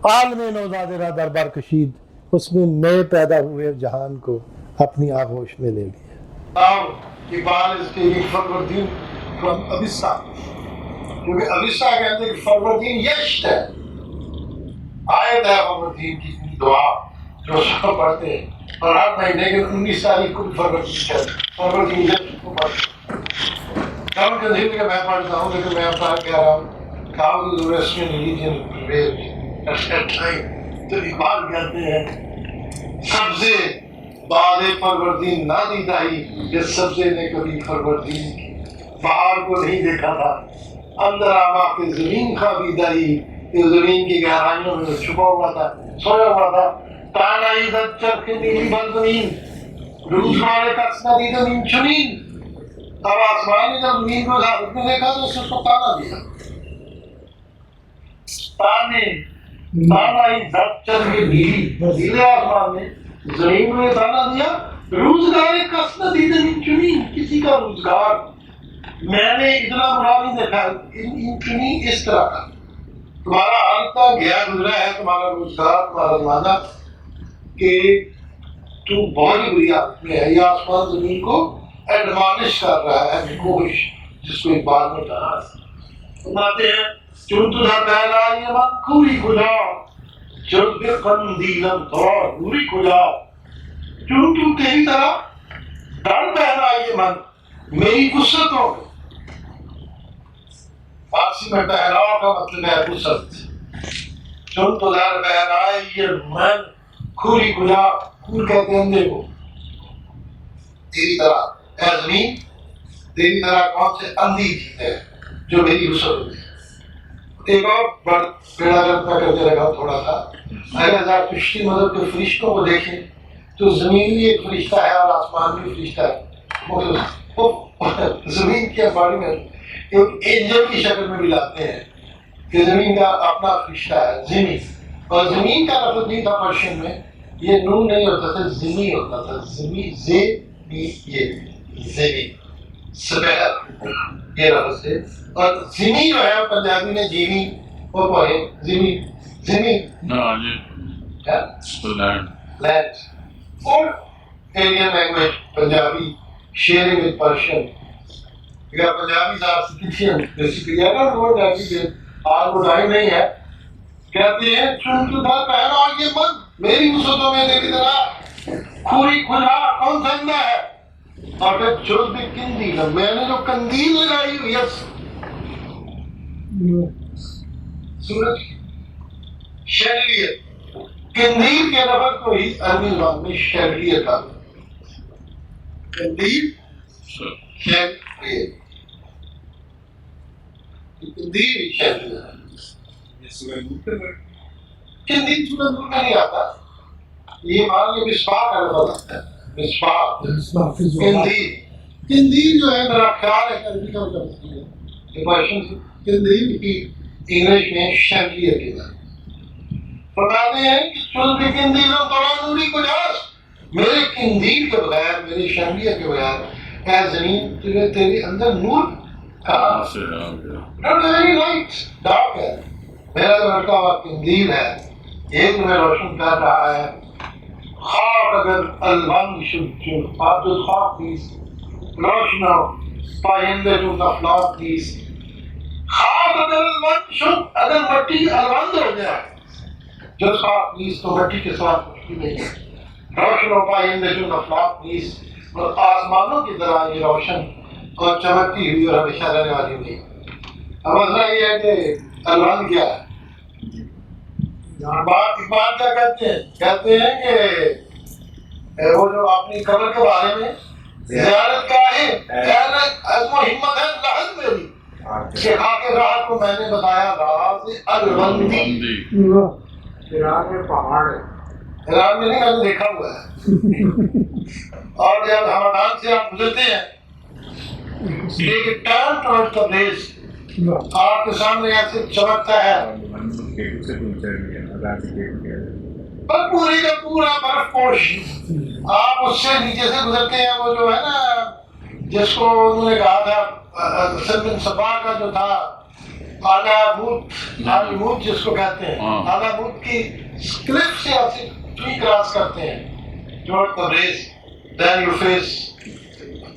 [SPEAKER 1] عالم نوزادہ را در بر کشید, اس نے نئے پیدا ہوئے جہان کو اپنی آغوش میں لے لیا. اقبال اس کے یہ فروردین فرام ابسا، کیونکہ ابسا کہتے ہیں کہ فروردین یشت ہے، آیت ہے فروردین کی دعا جو سب پڑھتے ہیں، اور ہر مہینے کے 19 تاریخ کو فروردین یشت کو پڑھتے ہیں. کم کنزیل کے میں پڑھتا ہوں، لیکن میں اپنا کہہ رہا ہوں how the Western religion prevailed at that time. تو اقبال کہتے ہیں سبزے بعد فروردین نہ دیدائی، جس سبزے نے کبھی فروردین بہار کو نہیں دیکھا تھا، اندر آما کے زمین خوابیدائی، یہ زمین کی گہرائیوں میں چھپا ہوا تھا، سویا ہوا تھا. تانائی دد چرخ نیلی بر زمین، روز مارے کس ندی زمین چنین. اب آسمان نے جب زمین کو ظاہر میں دیکھا تو اس کو تانا دیا. تانائی دد چرخ نیلے آسمان نے زمین میں تانا دیا، روزگار کس ندی زمین چنین. کسی کا روزگار میں نے اتنا برا نہیں دیکھا، ان چنی اس طرح کا. تمہارا حال کا گیا گزرا ہے تمہارا روزگار، تمہارا زمانہ، کہ تو بہت ہی بری حالت میں ہے. یہ آسمان زمین کو ایڈوانش کر رہا ہے، کوش جس کو اقبال نے کہا. فرماتے ہیں چون تجھا پہلا یہ من کوری کجا، جب بے قندیلم دور دوری کجا. چون تو تیری طرح ڈر پہنا یہ من میری وسعتوں میں. فارسی میں پہناؤ کا مطلب ہے وسعت. چون تو در پہنائے یہ من کھوری کجا، کھور کہتے ہیں اندھے کو. تیری طرح اے زمین، تیری طرح کون سے اندھی ہے جو میری وسعت میں. ایک اور بیڑا گرد کرتے رہا تھوڑا سا. اگر آپ کشتی مذہب کے فرشتوں کو دیکھیں تو زمین بھی ایک فرشتہ ہے اور آسمان بھی فرشتہ ہے. زمین کے بارے میں ایک اینجل کی شکل میں بھی لاتے ہیں کہ زمین کا اپنا فرشتہ ہے زمین. اور زمین کا لفظ نہیں تھا پرشین میں، یہ نون نہیں ہوتا تھا، زمین ہوتا تھا. زمین یہ زمین سپہر یہ لفظ ہے. اور زمین جو ہے پنجابی میں جیوی وہ پڑھے زمین زمین لینڈ. اور Ariane language Punjabi sharing with Persian. اگر پنجابی صاحب سکھین بیسیکلی ہے نا وہ پنجابی کے آج وہ ٹائم نہیں ہے. کہتے ہیں چون تو در پہنا یہ من میری وسعتوں میں تیری طرح کھوری کھلا کون سا اندھا ہے. اور پھر جوز بھی کندیل، میں نے جو کندیل لگائی ہوئی ہے سورج شیڈلیت. کندیل کے لفظ کو ہی عربی زبان میں شیڈلیت آتا ہے. کندیل شیڈلیت، کندیل شیڈلیت. کندیل سورج نور میں نہیں آتا، یہ مان کے مصباح کا لفظ آتا ہے. مصباح کندیل. کندیل جو ہے میرا خیال ہے عربی کا کرتی ہے کندیل کی انگلش میں شیڈلیت کے بارے فرماتے ہیں کہ چل بھی کندیل اور توڑا نوری کو جاس. میرے کندیل کے بغیر، میری شیڈلیت کے بغیر اے زمین تجھے تیرے اندر نور کہاں سے ڈارک ہے. میرا جو لڑکا ہوا کندیل ہے یہ تمہیں روشن کر رہا ہے. خواب اگر الوان شد آپ جو خواب دیس روشن پائندے جو افلاق دیس. خواب اگر الوان شد، اگر مٹی الوند ہو جائے جو خواب دیس تو مٹی کے ساتھ کچھ بھی نہیں ہے. روشن و پائندے جو افلاق دیس، اور آسمانوں کی طرح یہ روشن اور چمکتی ہوئی اور ہمیشہ رہنے والی ہوئی. اب مسئلہ یہ ہے کہ الوان کیا ہے. اقبال کیا کہتے ہیں کہ وہ جو اپنی قبر کے بارے میں زیارت کا ہے عزم و ہمت ہے لحظ میری کہ خاک راہ کو میں نے بتایا راز الوندی. ایران میں پہاڑ ہے، ایران میں نہیں، میں نے دیکھا ہوا ہے. اور جب ہمدان سے آپ گزرتے ہیں ایک ٹرن ٹورڈ دا پلیس آپ کے سامنے ایسے چمکتا ہے پر پوری کا پورا برف پوش. آپ اس سے نیچے سے گزرتے ہیں، وہ جو ہے نا جس کو انہوں نے کہا تھا سلم صبا کا جو تھا آلاموت جس کو کہتے ہیں، آلاموت کی کلف سے آپ سے کراس کرتے ہیں toward Tabriz. then you face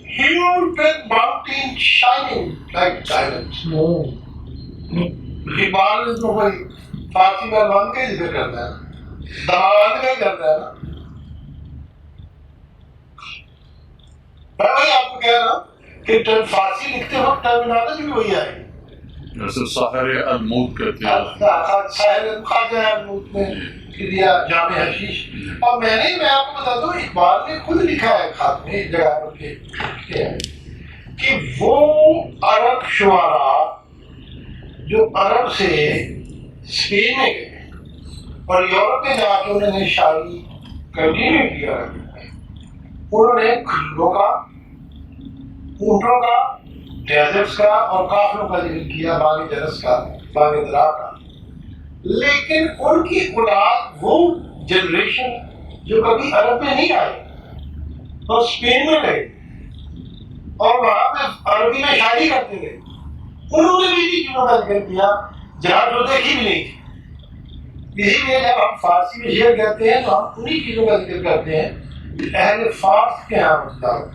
[SPEAKER 1] huge big mountain shining like diamonds. Iqbal نے تو کوئی فارسی میں بند کے ذکر کرنا ہے، دماغ کا ہی کرنا ہے نا. میں وہی آپ کو کہہ رہا ہوں کہ فارسی لکھتے وقت ٹرمینالوجی بھی وہی آئے گی.
[SPEAKER 2] جیسے ساحر الموت کہتے ہیں،
[SPEAKER 1] ساحر خواجہ الموت میں دیا جامع حشیش. اور میں آپ کو بتا دوں اقبال نے خود لکھا ہے خط میں ایک جگہ پر کہ وہ عرب شعراء جو عرب سے اسپین میں گئے اور یورپ میں جا کے انہوں نے شاعری کنٹینیو کیا، انہوں نے کھلوں کا، اونٹوں کا، ڈیزرٹس کا اور کافلوں کا ذکر کیا، باغ جرس کا، باغ درا کا. لیکن ان کی اولاد وہ جنریشن جو کبھی عرب میں نہیں آئی اور اسپین میں گئے اور وہاں پہ عربی میں شاعری کرتے گئے، انہوں نے بھی چیزوں کا ذکر کیا جہاں جو دیکھی بھی نہیں تھی. اسی لیے جب ہم فارسی میں شعر کہتے ہیں تو ہم انہی چیزوں کا ذکر کرتے ہیں اہل فارس کے یہاں مطلب.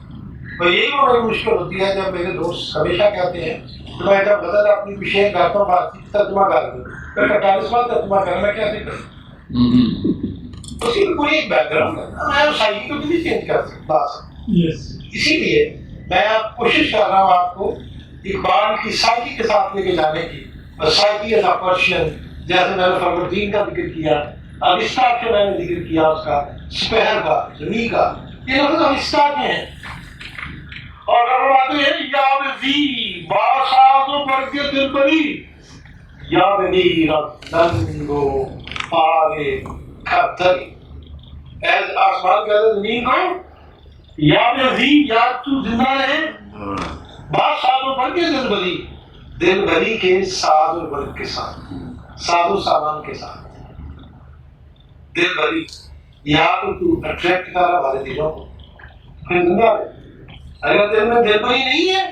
[SPEAKER 1] اور یہی وہ بڑی مشکل ہوتی ہے جب میرے دوست ہمیشہ کہتے ہیں کہ میں جب غزل اپنی بھی شعر کرتا ہوں فارسی ترجمہ کر دوں، پھر 48واں ترجمہ کرنا کیسے کروں؟ اسی میں کوئی ایک بیک گراؤنڈ ہے، میں شاعری کو بھی نہیں چینج کر سکتا. اسی لیے میں اب کوشش کر رہا ہوں آپ کو اقبال کی سائیکی کے ساتھ لے کے جانے کی. اور سائیکی ایز اے پرشین، جیسے میں نے فخر الدین کا ذکر کیا، اب اسٹارٹ کے میں نے ذکر کیا اس کا، سپہر کا، زمین کا، یہ لفظ ہم اسٹارٹ میں ہیں. اور اگر باتیں ہیں یا وزی باساز و برگ دل بری، یا بنی ننگو آگے کھتری. ایز آسمان کہتے زمین کو یا وزی، یا تو زندہ رہے، باساز و برگ دل بری، دل بری کے ساز و برگ کے ساتھ، ساز و سامان کے ساتھ. دل بری یا تو اٹریکٹ کر رہا ہمارے دلوں کو، پھر زندہ رہے. اگر دل میں دل بری نہیں ہے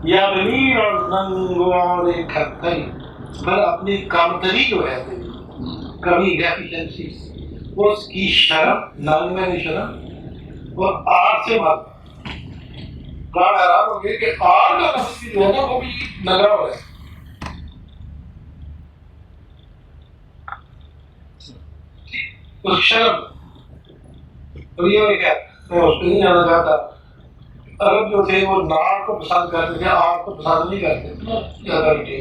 [SPEAKER 1] یا بنیر اور ننگوار کھتری، پر اپنی کامتری جو ہے کمی ڈیفیشنسی، اس کی شرم، ننگ میں شرم اور آر سے مت. کان حیران ہو گئے کہ آر کا لفظ جو ہے نا وہ بھی لگا ہوا ہے. اس شرم اور یہ کیا میں اس پہ نہیں جانا چاہتا. عرب جو تھے وہ نار کو پسند کرتے تھے، آگ کو پسند نہیں کرتے.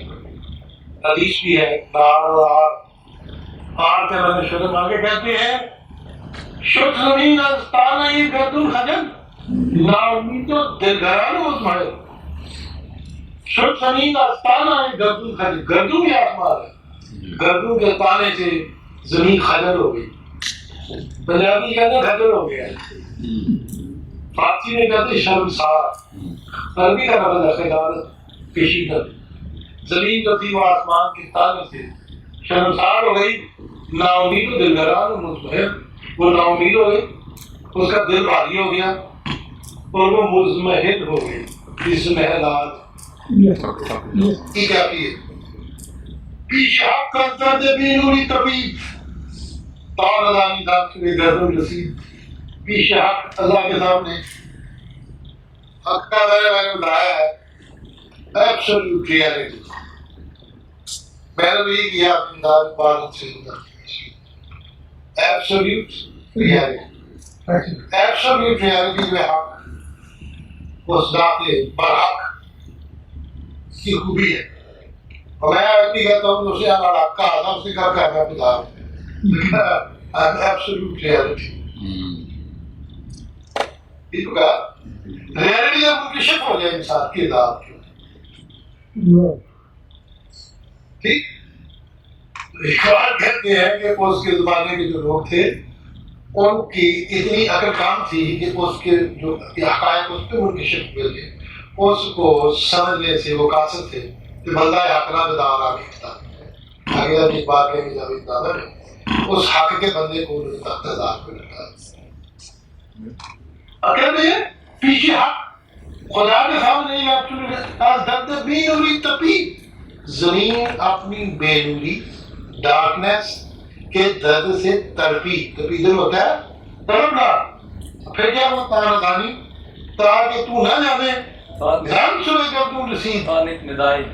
[SPEAKER 1] حدیث بھی ہے نار اور آگ کے میں نے شرم آگے کہتے ہیں شد زمین از تانہ گردون خجل، نا امید و دلگران مطمئن. شد زمین از تانہ گردون خجل، گردون کے آسمان ہے، گردون کے تانے سے زمین خجل ہو گئی. پنجابی کہتے ہیں خجل ہو گیا، فارسی میں کہتے ہیں شرمسار. عربی کا لفظ ہے خجالت، کشیدت. زمین جو تھی وہ آسمان کے تانے سے شرمسار ہو گئی، نا امید و دلگران و مطمئن. وہ نا امید ہو گئی، اس کا دل بھاری ہو گیا اور وہ مضمحل ہو گئی. اس محلات کی کیا کی ہے پیچھے حق کا درد بی نوری طبیب تاردانی داخل گردن رسید. پیچھے حق اللہ کے سامنے حق کا میں نے بتایا ہے ایبسولوٹ ریالٹی. میں نے بھی کیا اپنی داد بارت سے ایبسولوٹ ریالٹی. ایبسولوٹ ریالٹی میں حق اس ذات برحق کی خوبی ہے. اور میں بھی کہتا ہوں اسے حق کا آدم سے کر کے میں بتا ایبسولوٹ ریالٹی. ریالٹی جب منکشف ہو جائے انسان کی ذات کی، ٹھیک. اقبال کہتے ہیں کہ اس کے زمانے کے جو لوگ تھے ان کی اتنی عقل کام تھی کہ اس کے جو حقائق اس پہ منکشف ہوئے تھے اس کو سمجھنے سے وہ قاصر تھے کہ بندہ حقنا بدار آگے کتا آگے جب ایک بات کہیں جب اتنا ہے اس حق کے بندے کو تقتدار کو لگتا کہتے ہیں پیچھے حق خدا کے سامنے درد بے نوری تپی. زمین اپنی بے نوری ڈارکنیس کے درد سے تڑپی. تپیدل ہوتا ہے تڑپنا. پھر کیا ہوا تانا دانی تاکہ تو نہ جانے جان سنے گردوں رسید
[SPEAKER 3] ندائی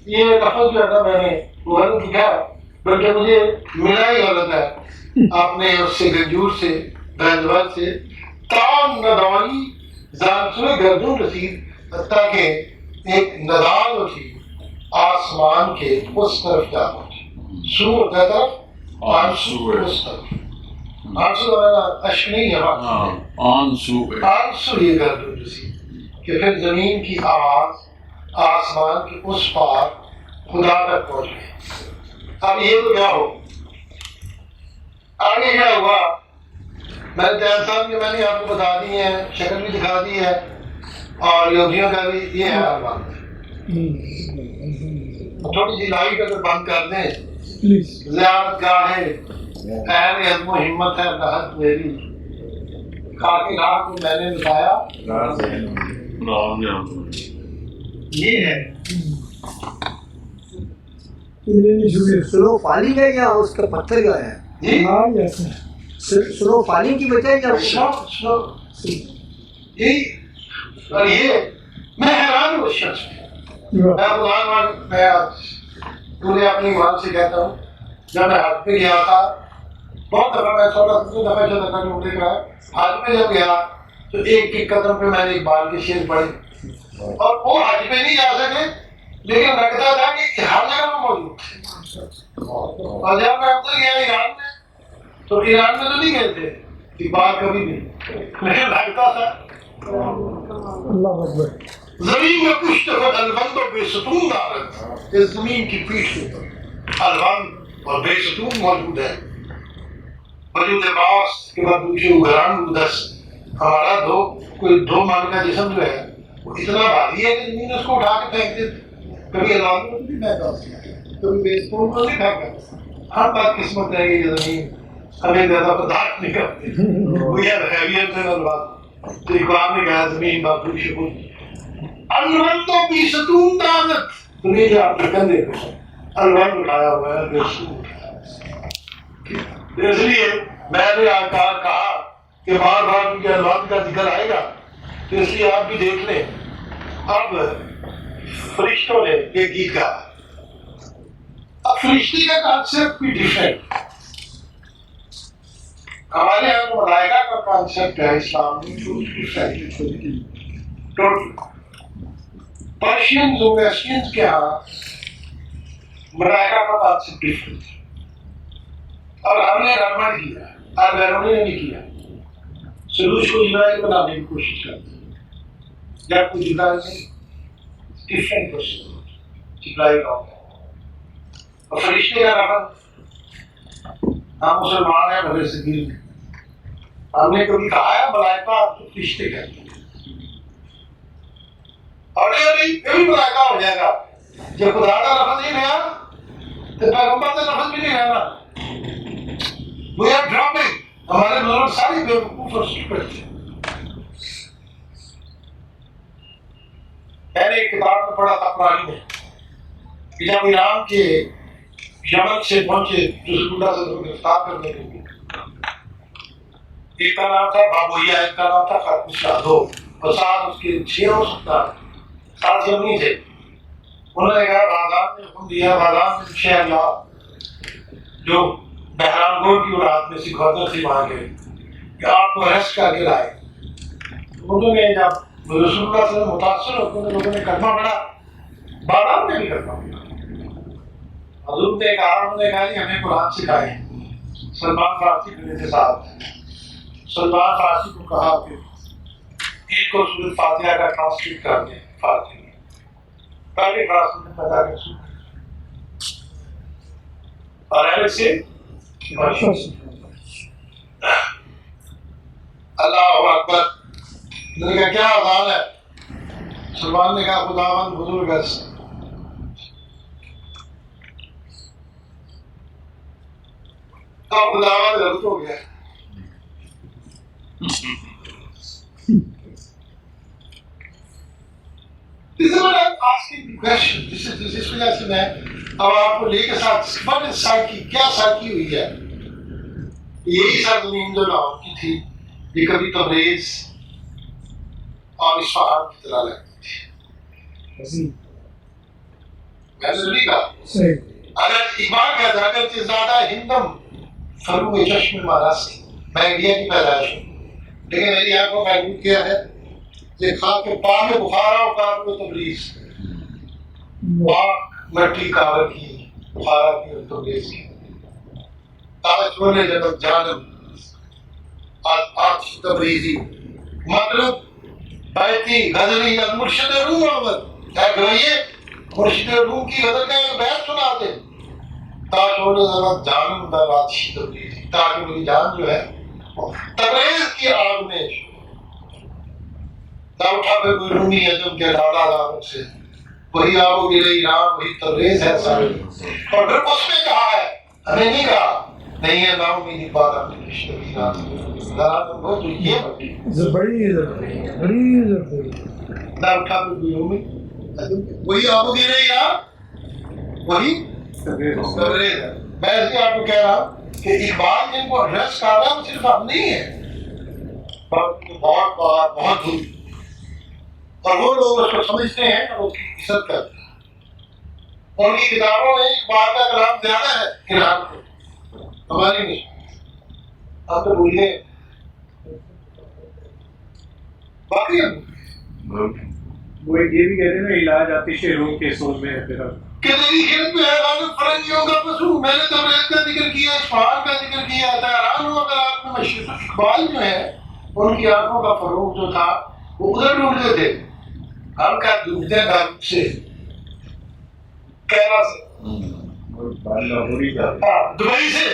[SPEAKER 1] یہ لفظ جو ہے نا میں نے غلط لکھا بلکہ مجھے ملا ہی غلط ہے. آپ نے اس سے گنجور سے گنجور سے تام ندانی جان سنے گردوں رسید تاکہ ایک ندان اٹھی آسمان کے اس طرف جا پہنچی. سور کا طرف آنسو اس طرف. آنسو اشک نہیں ہے آنسو یہ گردوں رسید کہ پھر زمین کی آواز آسمان کے اس پار خدا تک پہنچ گئی. اب یہ تو کیا ہو آگے کیا ہوا میں نے صاحب کہ میں نے آپ کو بتا دی ہے شکل بھی دکھا دی ہے اور یہودیوں کا بھی یہ ہے حال. تھوڑی سی لائٹ اگر بند کر دیں زیارت گاہ اہل عزم و ہمت ہے بہت میری خاک راہ کو میں نے بتایا یہ ہے
[SPEAKER 4] سنو پانی ہے یا اس کا پتھر کا ہے؟ سنو پانی کی وجہ یا
[SPEAKER 1] اور یہ میں حیران ہوں اس شخص میں پورے اپنی مان سے کہتا ہوں جب میں حج پہ گیا تھا بہت دفعہ میں 16 دفعہ جو دفعہ عمرے کرا حج پہ جب گیا تو ایک ایک قدم پہ میں نے اقبال کے شعر پڑھے اور وہ حج پہ نہیں جا سکے لیکن لگتا تھا کہ ہر جگہ میں موجود تھے. اور جب میں اتر گیا ایران میں تو ایران میں تو نہیں گئے تھے اقبال کبھی بھی لیکن لگتا تھا زمین میں پشت خود البند اور بے ستون دارت اس زمین کی پیٹھ کے اوپر البند اور بے ستون موجود ہے. وجود باس کے بعد دوسرے اگران ادس ہمارا کوئی دو مان کا جسم جو ہے وہ اتنا بھاری ہے کہ زمین اس کو اٹھا کے پھینک دیتے. کبھی البند کو نہیں پھینکا کبھی بے ستون کو نہیں پھینکا. ہر بات قسمت ہے کہ یہ زمین ہمیں زیادہ برداشت نہیں کرتی. وہی خیریت سے البند تو اقبال نے کہا زمین باپو شکر البند و بے ستون دارت دنیا جو آپ ٹکن دے رہے البند اٹھایا ہوا ہے بے ستون. اس لیے میں نے کہا کہ بار بار کیونکہ البند کا ذکر آئے گا تو اس لیے آپ بھی دیکھ لیں. اب فرشتوں نے یہ گیت گایا. اب فرشتے کا کانسیپٹ بھی ڈفرینٹ. ہمارے یہاں ملائکہ کا کانسیپٹ ہے اسلام میں ٹوٹل. پرشینز اور ویسٹرنز کے یہاں ملائکہ کا کانسیپٹ ڈفرینٹ ہے. اور ہم نے گڑبڑ کیا اور بیرونی نے نہیں کیا. سلوش کو جبرائیل بنانے کی کوشش کرتے ہیں جب کوئی جبرائیل نہیں ڈفرینٹ پرسن جبرائیل کا ہوتا ہے. اور فرشتے کا لفظ ہم مسلمان ہیں بھلے صغیر میں ہم نے کبھی کہا ہے ملائکہ فرشتے کہتے ہیں. اور یہ بھی ملائکہ ہو جائے گا جب خدا کا لفظ نہیں رہا تو پیغمبر کا لفظ بھی نہیں رہنا. We are dropping. ہمارے بزرگ ساری بیوقوف اور اسٹوپڈ تھے. میں نے ایک کتاب میں پڑھا تھا پرانی میں کہ جب ایران کے یمن سے پہنچے رسول اللہ صلی اللہ علیہ وسلم کو گرفتار کرنے کے لیے ایک کا نام تھا بابویا ایک کا نام تھا خاتم شاہ دو اور ساتھ اس کے 6 ساتھ یمنی تھے. انہوں نے کہا بازار نے حکم دیا بازار میں شہر اللہ جو بہرام گور کی اولاد میں سے گورنر تھی وہاں کے کہ آپ کو ارسٹ کر کے لائے. انہوں نے جب رسول اللہ سے متاثر ہوتے ہیں لوگوں نے کلمہ پڑھا بازار میں بھی کلمہ پڑھا. حضور نے کہا انہوں نے کہا کہ ہمیں قرآن سکھائے. سلمان فارسی کے ساتھ سلمان فارسی کو کہا کہ ایک کو سورۃ فاتحہ کا ٹرانسلیٹ کر دیں فارسی میں. پہلے ٹرانسلیٹ میں پتا کہ اور الگ سے اللہ اکبر. نے کہا کیا اذان ہے؟ سلمان نے کہا خداوند بزرگ ہے. اب خداوند غلط ہو گیا. This is what I'm asking the question. اس وجہ سے میں اب آپ کو لے کے ساتھ psyche کیا psyche ہوئی ہے. یہی سرزمین جو لاہور کی تھی یہ کبھی تبریز اور اصفہان کی طرح لگتی تھی. میں نے نہیں کہا اگر اقبال کہتا ہے اگرچہ زیادہ ہندم فروغ چشم مہاراشٹر میں انڈیا کی پیدائش ہوں لیکن میری آنکھوں میں محدود کیا ہے کہ خاک پاک بخارا و کابل و تبریز پاک مٹی کابل کی بخارا کی اور تبریز کی تاج ہونے جنت جانم آج تبریزی مطلب بیتی غزلی از مرشد روم آمد ہے گوئیے مرشد روم کی غزل کا ایک بیت سنا دے تاج ہونے جنت جانم در آتش تبریزی تاکہ میری جان جو ہے تبریز کی آگ میں نہ اٹھا پہ کوئی رومی ہے جب کے ڈالا داروں سے وہی آب و گرے ایران وہی تبریز ہے سارے اور پھر اس میں کہا ہے ہمیں نہیں کہا نہیں ہے نام میری بات اپنی کشتری رات بہت یہ
[SPEAKER 4] بڑی
[SPEAKER 1] نہ اٹھا پہ کوئی رومی وہی آب و گرے ایران وہی تبریز ہے. میں اس لیے آپ کو کہہ رہا ہوں کہ اقبال جن کو ایڈریس کر رہا ہے وہ صرف ہم نہیں ہیں بہت بہت دور اور وہ لوگ اس کو سمجھتے ہیں اور اس کی عزت کرتے ہیں. ان کی کتابوں میں اقبال کا کلام زیادہ ہے قرآن کو ہماری نہیں. آپ تو بھولے باقی
[SPEAKER 3] وہ یہ بھی کہتے ہیں نا علاج آتش روم کے سوز میں ہے پھر
[SPEAKER 1] کہ میری خدمت میں ہے غالب فرنگیوں کا پسو. میں نے تبریز کا ذکر کیا اصفہان کا ذکر کیا ہے. حیران ہوں اگر آپ میں مشرق اقبال جو ہے ان کی آنکھوں کا فروغ جو تھا وہ ادھر ڈھونڈتے تھے. ہم کا ڈھونڈتے ہیں سے کیرلا سے دبئی سے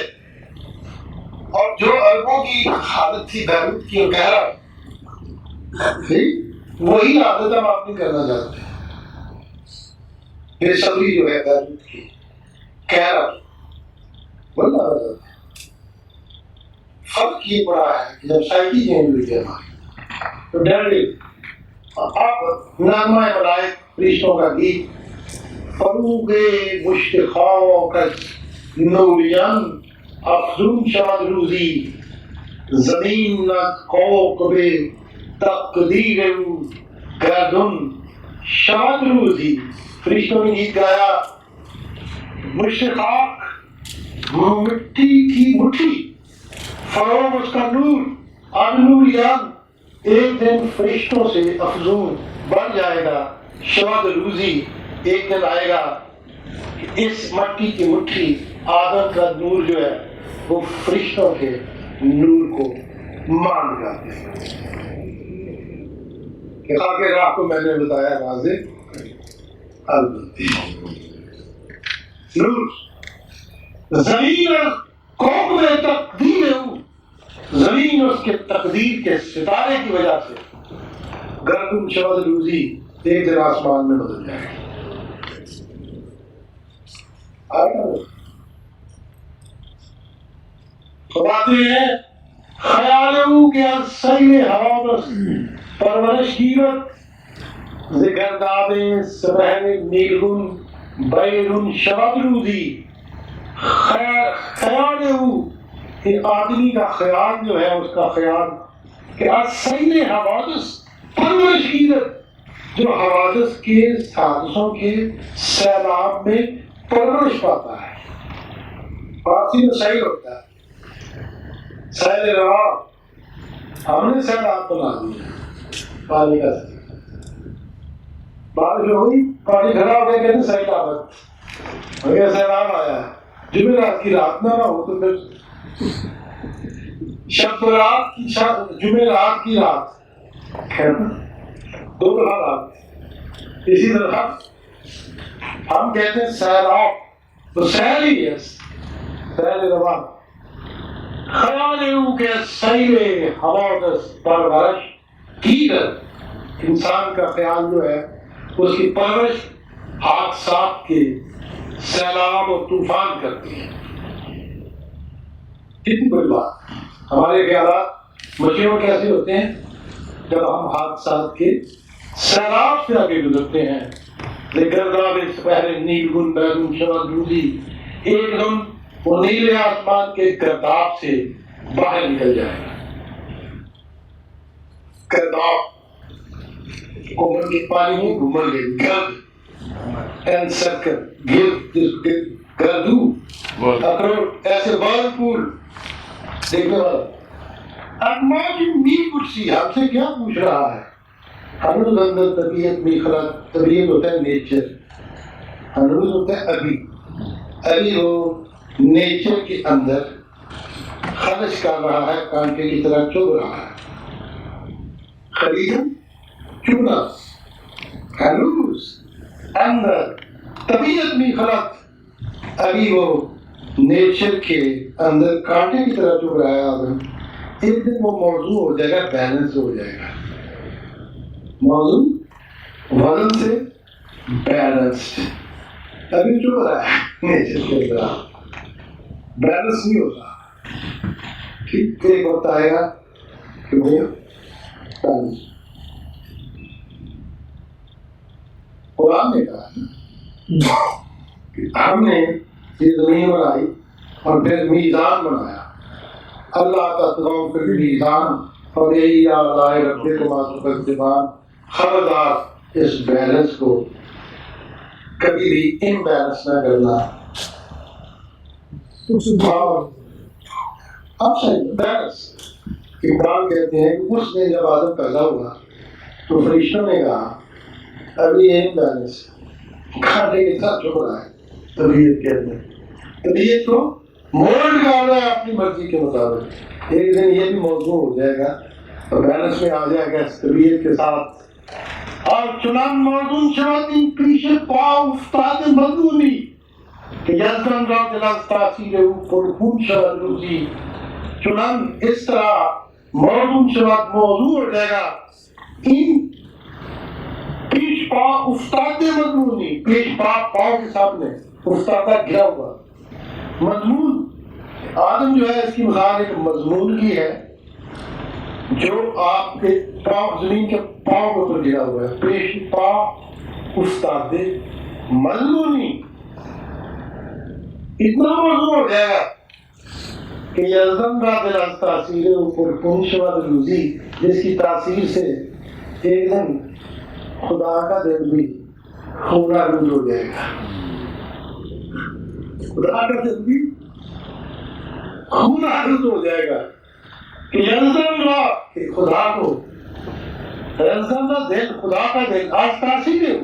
[SPEAKER 1] اور جو عربوں کی حالت تھی بیروت کی اور کہرا وہی عادت ہم آپ نہیں کرنا چاہتے ہیں. بے صبری جو ہے بیروت کی کہرا بولنا فرق یہ پڑا ہے کہ جب سائیکی چینج ہوئی تھی ہماری تو ڈر گئی. اب نغمہ ملائک فرشتوں کا گیت فروغ مشتخاؤں کا نوریان افزون شاد روزی زمین کوکب تقدیر گردن شاد روزی. فرشتوں نے گیت گایا مشتخاک مٹی کی مٹھی فروغ اس کا نور اب نوریان ایک دن فرشتوں سے افزون بن جائے گا. شاد روزی ایک دن آئے گا اس مٹی کی مٹھی آدم کا نور جو ہے وہ فرشتوں کے نور کو مان جاتے ہیں. کہ خاک راہ کو میں نے بتایا واضح نور زمین اور کوکب میں تقدیر ہوں. زمین اس کے تقدیر کے ستارے کی وجہ سے گردن شبد روزی ایک دن آسمان میں بدل جائے گی. فرماتے ہیں خیال کے سیل حوادث پرورش گیرت ذکردابیں سبحن نیلگن بیرن شبد روزی. خیال کہ آدمی کا خیال جو ہے اس کا خیال کہ سیل حوادث پرورش گیرت جو حوادث کے حادثوں کے سیلاب میں پرورش پاتا ہے. فارسی میں سیل ہوتا ہے سیل روا. ہم نے سیلاب بنا دیا پانی کا بارش ہوئی پانی کھڑا ہو گیا کہتے سیلاب ہو گیا سیلاب آیا ہے. جمعرات کی رات نہ ہو تو پھر شب رات کی جمعرات کی رات دو دفعہ رات. اسی طرح ہم کہتے ہیں سیلاب تو سیل ہی ہے سیل روا. خیال کے سیل حوادث پرورش کی کر انسان کا خیال جو ہے اس کی پرورش حادثات کے سیلاب اور طوفان کرتی ہے. کتنی بڑی بات. ہمارے خیالات مچھلیوں کیسے ہوتے ہیں جب ہم حادثات کے سیلاب سے آگے گزرتے ہیں. گرداب پہلے نیلگن بیرون شبد روزی ایک دم وہ نیلے آسمان کے گرداب سے
[SPEAKER 5] باہر نکل جائے گا. کرداب عمر کے پانی میں گھومر گئے گرد اینڈ سرکل گردو اخروٹ ایسے والپول دیکھنے والا. اب ماں کی می کرسی ہم سے کیا پوچھ رہا ہے؟ ہنوز اندر طبیعت میں خلق. طبیعت ہوتا ہے نیچر, ہنوز ہوتا ہے ابھی وہ نیچر کے اندر خرچ کر رہا ہے, کانٹے کی طرح چوب رہا ہے. خلیجن چونا ہنوز اندر طبیعت میں خلق ابھی وہ نیچر کے اندر کانٹے کی طرح چوب رہا ہے. آدم ایک دن وہ موضوع ہو جائے گا, بیلنس ہو جائے گا. موضوع وزن سے بیلنسڈ ابھی چوب رہا ہے نیچر کے اندر, بیلنس نہیں ہوتا. ٹھیک ایک وقت آئے گا کہ وہ بیلنس. قرآن نے کہا کہ ہم نے یہ زمین بنائی اور پھر میزان بنایا. اللہ کا تمام پھر میزان اور یہی آلائے ربے کو معصوم زبان. خبردار اس بیلنس کو کبھی بھی امبیلنس نہ کرنا. اب صحیح بیلنس. اقبال کہتے ہیں کہ اس نے جب آدم پیدا ہوا تو فرشتوں نے کہا ابھی یہ امبیلنس کھانے کے ساتھ چھوڑ رہا ہے طبیعت کے اندر. طبیعت کو مولڈ کر رہا ہے اپنی مرضی کے مطابق. ایک دن یہ بھی موضوع ہو جائے گا اور بیلنس میں آ جائے گا اس طبیعت کے ساتھ. اور چنان موضوع شواتی پیچھے پاؤ افتاد مضمونی کہ یزدان را دلاز تاثیر اوپر خون شود روزی. چنان اس طرح موضوع شواد موضوع ہو جائے گا. ان پیش پا افتاد مضمونی, پیش پا پاؤں کے سامنے افتادہ گرا ہوا مضمون. آدم جو ہے اس کی مثال ایک مضمون کی ہے جو آپ کے پاؤں زمین کے پاؤں کے اوپر گرا ہوا ہے. پیش پا افتاد مضمونی. اتنا موضوع ہو جائے گا کہ یزدان را دل از تاثیر اوپر خون شود روزی, جس کی تاثیر سے ایک دن خدا کا دل بھی خونہ روز ہو جائے گا. خدا کا دل بھی خونہ روز ہو جائے گا کہ یزدان را خدا کو یزدان را دل خدا کا دل آج تاثیر ہے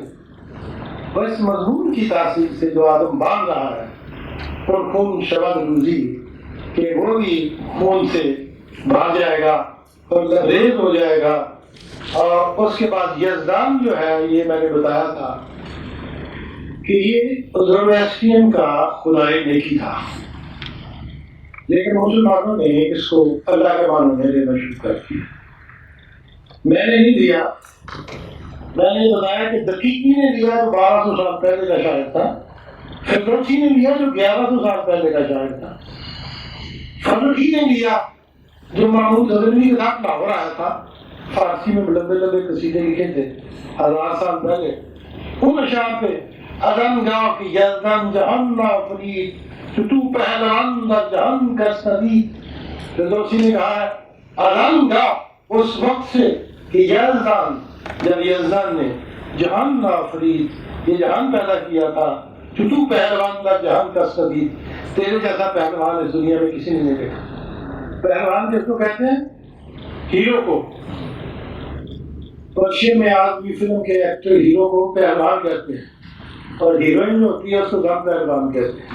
[SPEAKER 5] بس مضمون کی تاثیر سے جو آدم باندھ رہا ہے. اور خون شود روزی کہ وہ بھی خون سے بھاگ جائے گا اور لبریز ہو جائے گا. اور اس کے بعد یزدان جو ہے یہ میں نے بتایا تھا کہ یہ زرویسٹین کا خدائے نیکی تھا, لیکن مسلمانوں نے اس کو اللہ کے معنوں میں لینا شروع کر دیا. میں نے نہیں دیا, میں نے بتایا کہ دقیقی نے لیا جو 1200 سال پہلے کا شاعر تھا, فردوسی نے لیا جو 1100 سال پہلے کا شاعر تھا, فروخی نے لیا جو محمود غزنوی کے ساتھ لاہور آیا تھا, فارسی میں لمبے لمبے قصیدے لکھے تھے 1000 سال پہلے. ان اشعار پہ اذن گاہ کی یزدان جہان فرید تو پہلوان در جہان کس ندید. فردوسی نے کہا ہے اذن گاہ اس وقت سے کہ یزدان, جب یزدان نے جہان فرید یہ جہان پیدا کیا تھا, تو پہلوان در جہان کس ندید, تیرے جیسا پہلوان اس دنیا میں کسی نے نہیں دیکھا. پہلوان جس کو کہتے ہیں ہیرو کو. پرشین میں آدمی فلم کے ایکٹر ہیرو کو پہلوان کہتے ہیں اور ہیروئن جو ہوتی ہے اس کو غم پہلوان کہتے ہیں.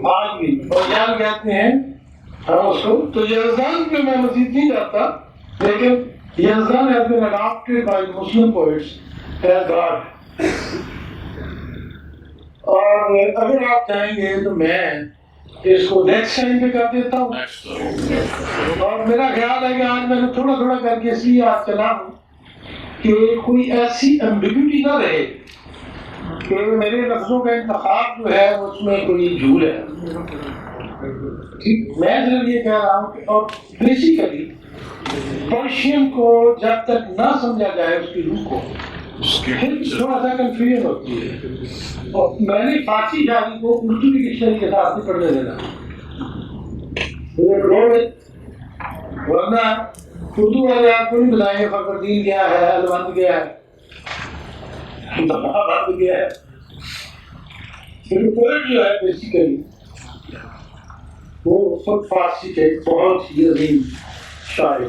[SPEAKER 5] آج بھی بریال کہتے ہیں اس کو. تو یزدان میں مزید نہیں جاتا, لیکن Yazdan has been adopted by Muslim poets as God. اور اگر آپ چاہیں گے تو میں اس کو نیکسٹ ٹائم پہ کر دیتا ہوں. اور میرا خیال ہے کہ آج میں نے تھوڑا تھوڑا کر کے اس لیے آج چلا ہوں کہ کوئی ایسی ایمبیگوٹی نہ رہے کہ میرے لفظوں کا انتخاب جو ہے اس میں کوئی جھول ہے. میں صرف یہ کہہ رہا ہوں کہ اور بیسیکلی پرشین کو جب تک نہ سمجھا جائے اس کی روح کو,
[SPEAKER 2] اس کے
[SPEAKER 5] پھر
[SPEAKER 2] پیچھے
[SPEAKER 5] تھوڑا سا کنفیوژن ہوتی ہے. اور میں نے فارسی شاعری کو اردو کی ڈکشنری کے ساتھ نہیں پڑھنے دینا. ورنہ اردو والے آپ کو نہیں بتائیں گے فخر الدین کیا ہے, البند کیا ہے, بند کیا ہے. پوئٹ جو ہے بیسیکلی وہ خود فارسی کے بہت ہی عظیم شاعر